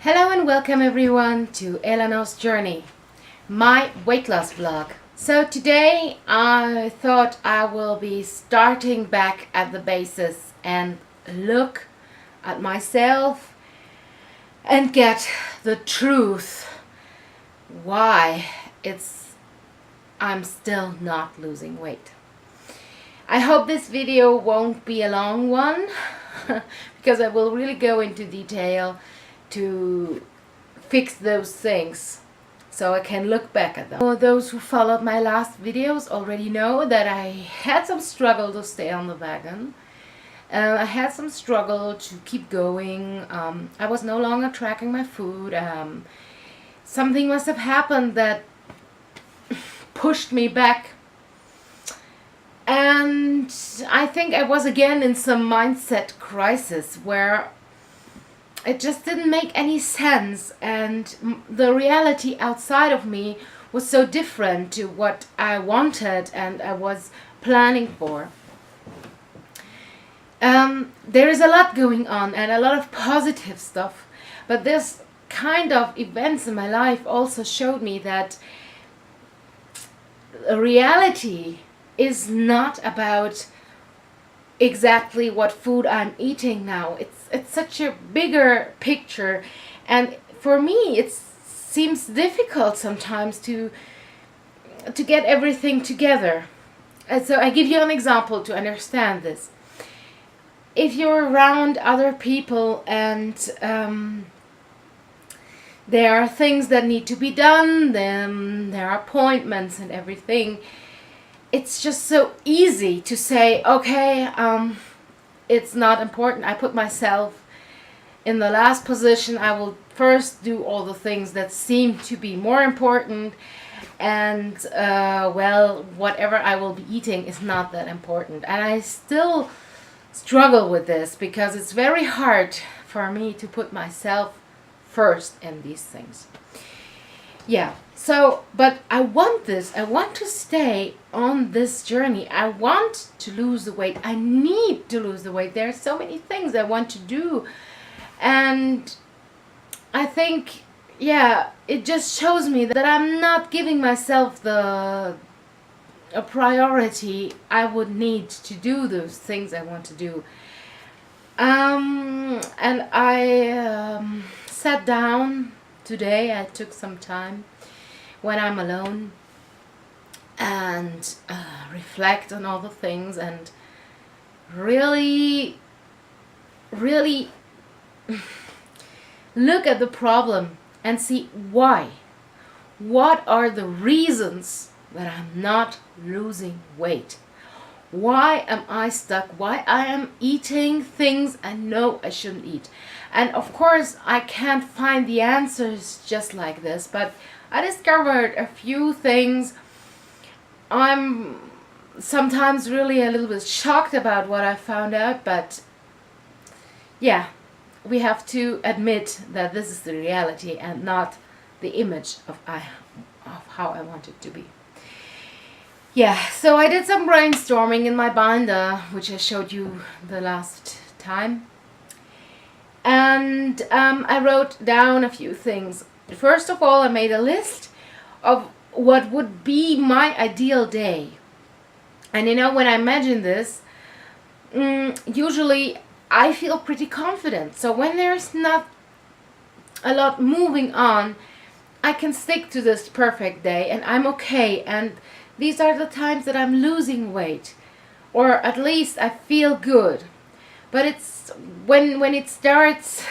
Hello and welcome everyone to Eleanor's Journey, my weight loss vlog. So today I thought I will be starting back at the basis and look at myself and get the truth why I'm still not losing weight. I hope this video won't be a long one because I will really go into detail to fix those things so I can look back at them. Those who followed my last videos already know that I had some struggle to stay on the wagon. I had some struggle to keep going. I was no longer tracking my food. Something must have happened that pushed me back. And I think I was again in some mindset crisis where it just didn't make any sense, and the reality outside of me was so different to what I wanted and I was planning for. There is a lot going on and a lot of positive stuff, but this kind of events in my life also showed me that reality is not about exactly what food I'm eating now. It's such a bigger picture, and for me it seems difficult sometimes to get everything together. And so I give you an example to understand this. If you're around other people and there are things that need to be done, then there are appointments and everything, it's just so easy to say, okay, it's not important. I put myself in the last position. I will first do all the things that seem to be more important, and well, whatever I will be eating is not that important. And I still struggle with this because it's very hard for me to put myself first in these things. Yeah, so, but I want to stay on this journey. I want to lose the weight. I need to lose the weight. There are so many things I want to do. And I think, yeah, it just shows me that I'm not giving myself a priority I would need to do those things I want to do. And I sat down today. I took some time when I'm alone and reflect on all the things and really look at the problem and see why. What are the reasons that I'm not losing weight? Why am I stuck? Why I am eating things I know I shouldn't eat? And of course I can't find the answers just like this, but I discovered a few things. I'm sometimes really a little bit shocked about what I found out, but yeah, we have to admit that this is the reality and not the image of how I want it to be. Yeah, so I did some brainstorming in my binder, which I showed you the last time. And I wrote down a few things. First of all, I made a list of what would be my ideal day. And you know, when I imagine this, usually I feel pretty confident. So when there's not a lot moving on, I can stick to this perfect day and I'm okay. And these are the times that I'm losing weight, or at least I feel good. But it's when it starts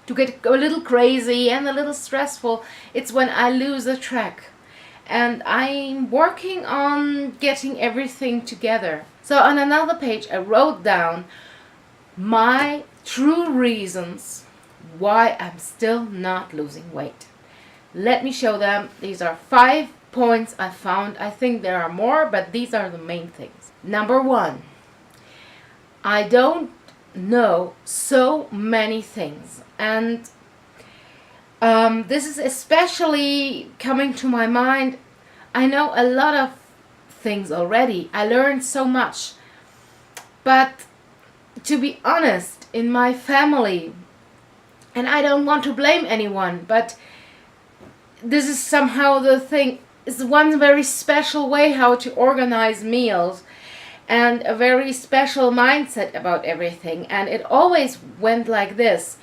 to get a little crazy and a little stressful, it's when I lose the track. And I'm working on getting everything together. So on another page I wrote down my true reasons why I'm still not losing weight. Let me show them. These are 5 points I found. I think there are more, but these are the main things. Number 1, I don't know so many things, and this is especially coming to my mind. I know a lot of things already. I learned so much, but to be honest, in my family And I don't want to blame anyone, but this is somehow the thing. It's one very special way how to organize meals, and a very special mindset about everything. And it always went like this.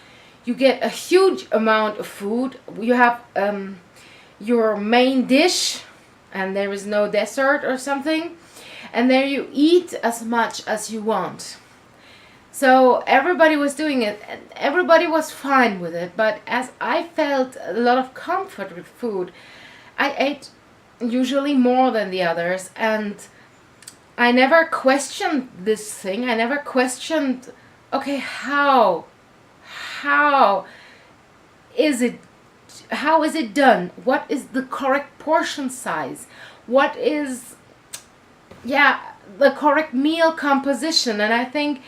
You get a huge amount of food. You have your main dish, and there is no dessert or something. And there you eat as much as you want. So everybody was doing it, and everybody was fine with it. But as I felt a lot of comfort with food, I ate usually more than the others, and I never questioned this thing. I never questioned, okay, how is it done? What is the correct portion size? What is, the correct meal composition? And I think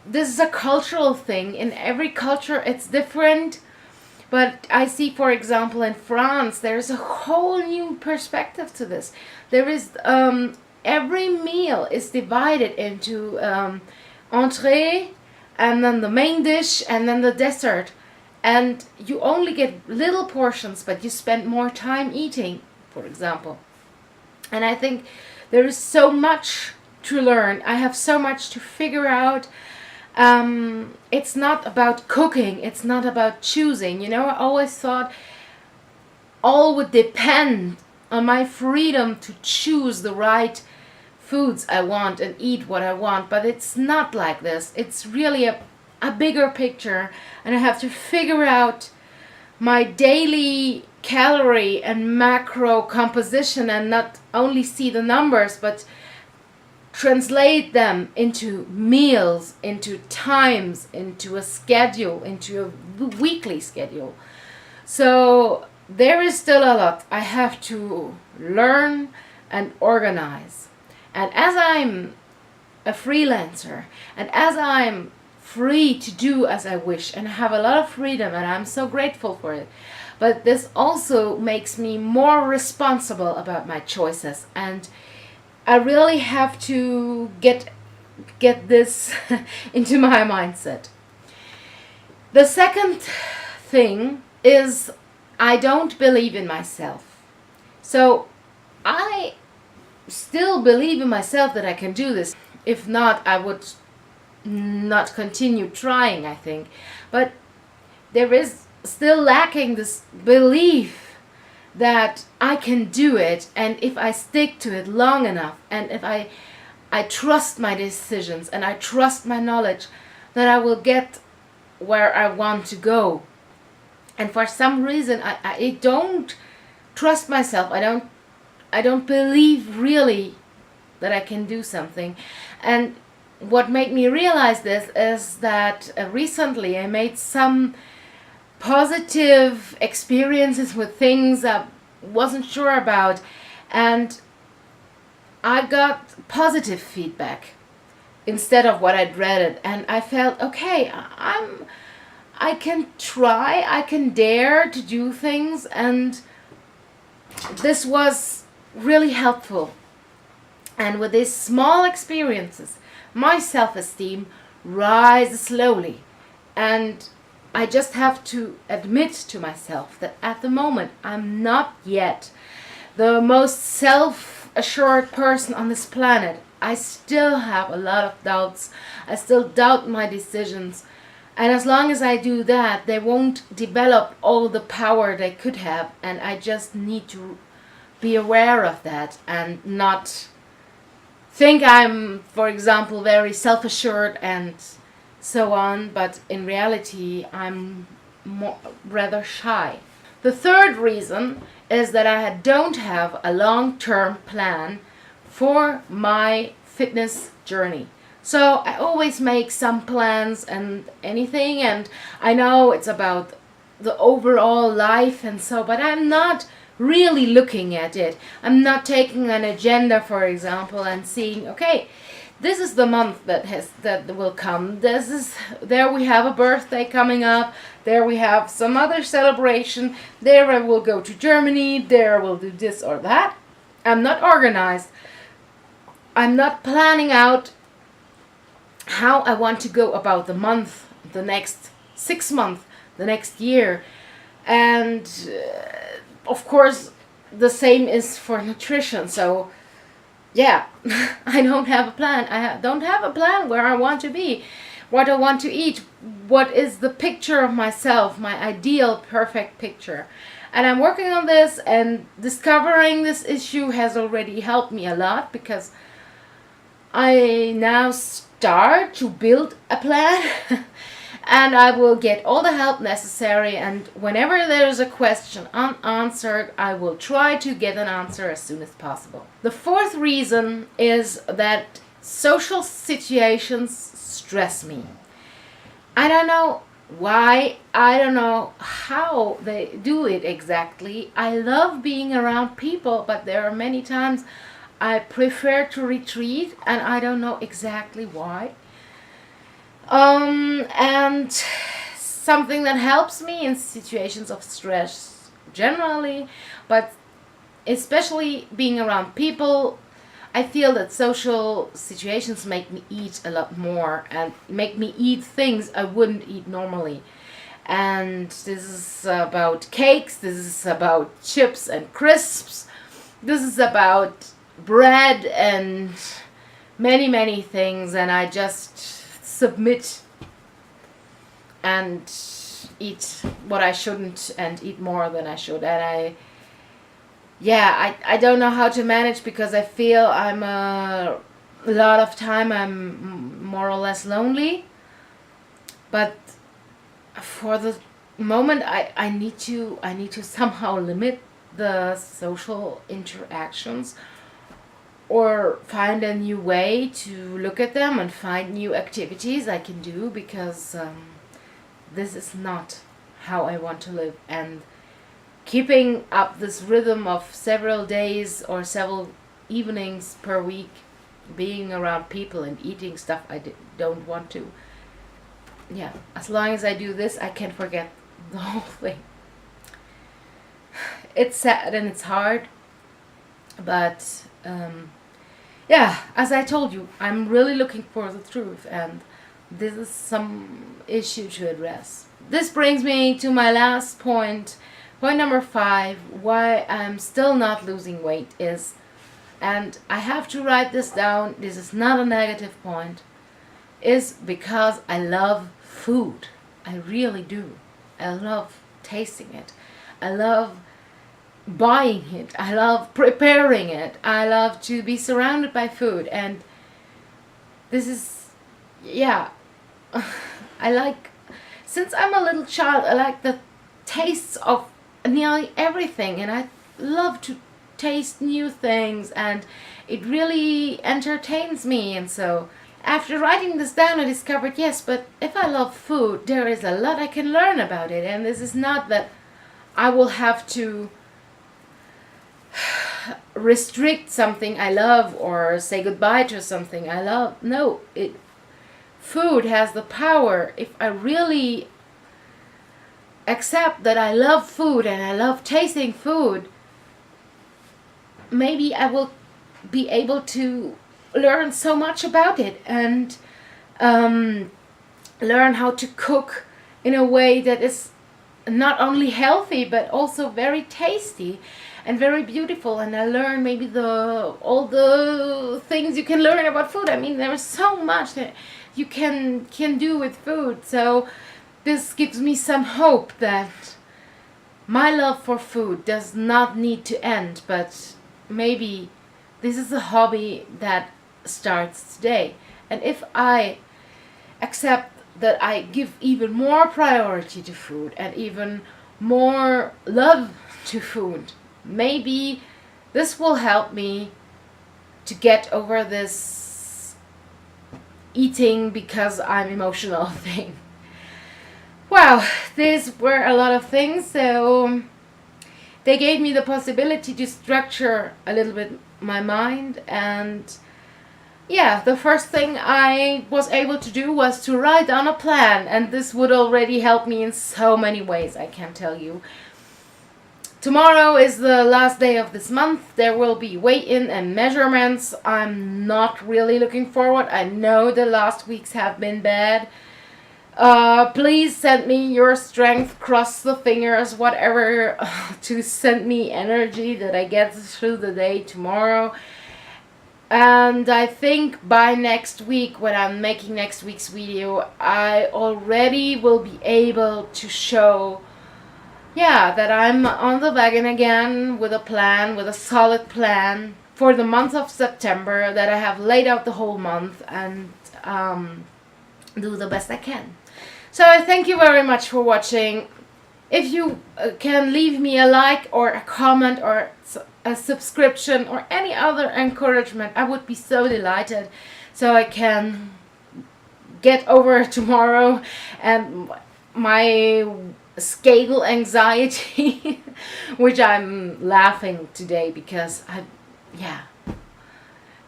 this is a cultural thing. In every culture it's different. But I see, for example, in France, there's a whole new perspective to this. There is, every meal is divided into entree, and then the main dish, and then the dessert. And you only get little portions, but you spend more time eating, for example. And I think there is so much to learn. I have so much to figure out. It's not about cooking. It's not about choosing. I always thought all would depend on my freedom to choose the right foods I want and eat what I want. But it's not like this. It's really a bigger picture. And I have to figure out my daily calorie and macro composition, and not only see the numbers, but translate them into meals, into times, into a schedule, into a weekly schedule. So there is still a lot I have to learn and organize. And as I'm a freelancer, and as I'm free to do as I wish, and have a lot of freedom, and I'm so grateful for it, but this also makes me more responsible about my choices. And I really have to get this into my mindset. The second thing is, I don't believe in myself. So I still believe in myself that I can do this. If not, I would not continue trying, I think. But there is still lacking this belief that I can do it, and if I stick to it long enough, and if I trust my decisions, and I trust my knowledge, that I will get where I want to go. And for some reason I don't trust myself. I don't believe really that I can do something. And what made me realize this is that recently I made some positive experiences with things I wasn't sure about, and I got positive feedback instead of what I dreaded. And I felt, okay, I can try, I can dare to do things, and this was really helpful. And with these small experiences, my self-esteem rises slowly. And I just have to admit to myself that at the moment I'm not yet the most self-assured person on this planet. I still have a lot of doubts. I still doubt my decisions. And as long as I do that, they won't develop all the power they could have. And I just need to be aware of that and not think I'm, for example, very self-assured and so on, but in reality I'm rather shy. The third reason is that I don't have a long-term plan for my fitness journey. So I always make some plans and anything, and I know it's about the overall life and so, but I'm not really looking at it. I'm not taking an agenda, for example, and seeing, okay, this is the month that will come. There we have a birthday coming up. There we have some other celebration. There I will go to Germany. There I will do this or that. I'm not organized. I'm not planning out how I want to go about the month, the next 6 months, the next year. And of course, the same is for nutrition. So yeah, I don't have a plan. Don't have a plan where I want to be, what I want to eat, what is the picture of myself, my ideal perfect picture. And I'm working on this, and discovering this issue has already helped me a lot, because I now start to build a plan and I will get all the help necessary, and whenever there's a question unanswered, I will try to get an answer as soon as possible. The fourth reason is that social situations stress me. I don't know why, I don't know how they do it exactly. I love being around people, but there are many times I prefer to retreat, and I don't know exactly why. And something that helps me in situations of stress generally, but especially being around people, I feel that social situations make me eat a lot more and make me eat things I wouldn't eat normally. And this is about cakes, this is about chips and crisps, this is about bread and many, many things, and I just submit and eat what I shouldn't and eat more than I should. And I don't know how to manage, because I feel I'm a lot of time I'm more or less lonely. But for the moment, I need to somehow limit the social interactions, or find a new way to look at them and find new activities I can do, because this is not how I want to live. And keeping up this rhythm of several days or several evenings per week being around people and eating stuff I don't want to, yeah, as long as I do this, I can forget the whole thing. It's sad and it's hard, but yeah, as I told you, I'm really looking for the truth, and this is some issue to address. This brings me to my last point. Point number 5, why I'm still not losing weight is, and I have to write this down, this is not a negative point, is because I love food. I really do. I love tasting it. I love buying it. I love preparing it. I love to be surrounded by food, and this is, yeah, I like, since I'm a little child, I like the tastes of nearly everything, and I love to taste new things, and it really entertains me. And so after writing this down, I discovered, yes, but if I love food, there is a lot I can learn about it, and this is not that I will have to restrict something I love or say goodbye to something I love. No, food has the power. If I really accept that I love food and I love tasting food, maybe I will be able to learn so much about it, and learn how to cook in a way that is not only healthy but also very tasty and very beautiful. And I learn maybe all the things you can learn about food. I mean, there is so much that you can do with food. So this gives me some hope that my love for food does not need to end, but maybe this is a hobby that starts today. And if I accept that I give even more priority to food and even more love to food, maybe this will help me to get over this eating because I'm emotional thing. Wow, these were a lot of things, so they gave me the possibility to structure a little bit my mind. And yeah, the first thing I was able to do was to write down a plan, and this would already help me in so many ways, I can tell you. Tomorrow is the last day of this month. There will be weigh-in and measurements. I'm not really looking forward. I know the last weeks have been bad. Please send me your strength, cross the fingers, whatever, to send me energy that I get through the day tomorrow. And I think by next week, when I'm making next week's video, I already will be able to show, yeah, that I'm on the wagon again with a plan, with a solid plan for the month of September, that I have laid out the whole month and do the best I can. So I thank you very much for watching. If you can leave me a like or a comment or a subscription or any other encouragement, I would be so delighted, so I can get over tomorrow and my scale anxiety, which I'm laughing today because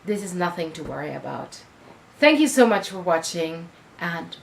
this is nothing to worry about. Thank you so much for watching, and